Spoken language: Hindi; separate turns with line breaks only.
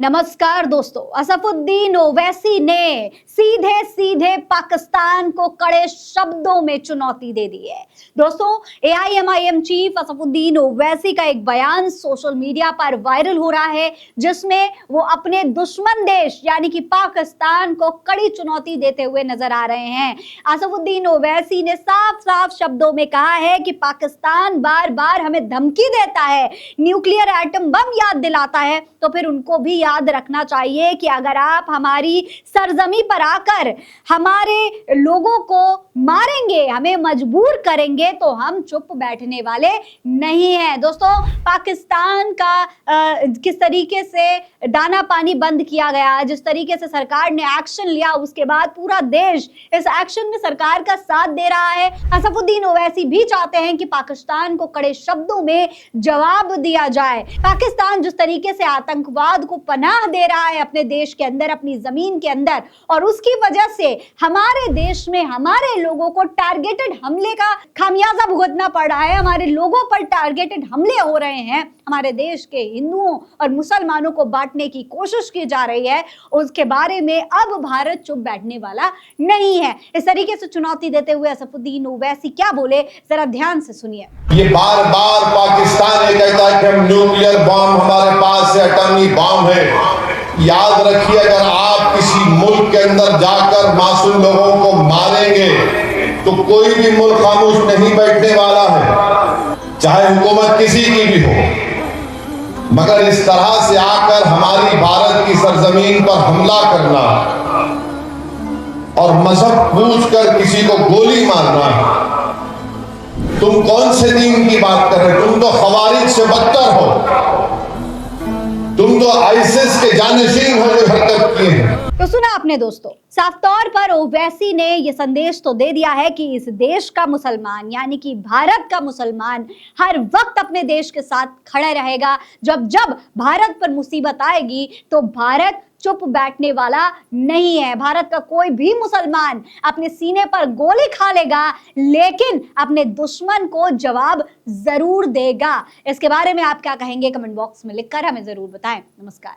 नमस्कार दोस्तों, असफुद्दीन ओवैसी ने सीधे सीधे पाकिस्तान को कड़े शब्दों में चुनौती दे दी है। दोस्तों, एआईएमआईएम चीफ असफुद्दीन ओवैसी का एक बयान सोशल मीडिया पर वायरल हो रहा है, जिसमें वो अपने दुश्मन देश यानी कि पाकिस्तान को कड़ी चुनौती देते हुए नजर आ रहे हैं। असफुद्दीन ओवैसी ने साफ साफ शब्दों में कहा है कि पाकिस्तान बार बार हमें धमकी देता है, न्यूक्लियर एटम बम याद दिलाता है, तो फिर उनको भी याद रखना चाहिए कि अगर आप हमारी सरजमी पर आकर हमारे लोगों को मारेंगे, हमें मजबूर करेंगे, तो हम चुप बैठने वाले नहीं हैं। दोस्तों, पाकिस्तान का किस तरीके से दाना पानी बंद किया गया, जिस तरीके से सरकार ने एक्शन लिया, उसके बाद पूरा देश इस एक्शन में सरकार का साथ दे रहा है। असफुद्दीन ओवैसी भी चाहते हैं कि पाकिस्तान को कड़े शब्दों में जवाब दिया जाए। पाकिस्तान जिस तरीके से आतंकवाद को पनाह दे रहा है अपने देश के अंदर, अपनी जमीन के अंदर, और उसकी वजह से हमारे देश में हमारे लोगों को टारगेटेड हमले का खामियाजा भुगतना पड़ रहा है, हमारे लोगों पर टारगेटेड हमले हो रहे हैं, हमारे देश के हिंदुओं और मुसलमानों को बांटने की कोशिश की जा रही है, उसके बारे में अब भारत चुप बैठने वाला नहीं है। इस तरीके से चुनौती देते हुए असफुद्दीन ओवैसी क्या बोले, जरा ध्यान से सुनिए।
ये बार बार पाकिस्तान ये कहता है कि हम न्यूक्लियर बॉम्ब, हमारे पास से एटॉमिक बॉम्ब है। याद रखिए, अगर आप किसी मुल्क के अंदर जाकर मासूम लोगों को मारेंगे तो कोई भी मुल्क खामोश नहीं बैठने वाला है, चाहे हुकूमत किसी की भी हो। मगर इस तरह से आकर हमारी भारत की सरजमीन पर हमला करना और मजहब पूछकर किसी को गोली मारना, तुम कौन से दीन की बात कर रहे हो? तुम तो खवारिज से बदतर हो, तुम तो आईसिस के जानशीन हो जो हरकत किए हैं।
तो सुना आपने दोस्तों, साफ तौर पर ओवैसी ने यह संदेश तो दे दिया है कि इस देश का मुसलमान यानी कि भारत का मुसलमान हर वक्त अपने देश के साथ खड़ा रहेगा। जब जब भारत पर मुसीबत आएगी तो भारत चुप बैठने वाला नहीं है। भारत का कोई भी मुसलमान अपने सीने पर गोली खा लेगा, लेकिन अपने दुश्मन को जवाब जरूर देगा। इसके बारे में आप क्या कहेंगे, कमेंट बॉक्स में लिखकर हमें जरूर बताएं। नमस्कार।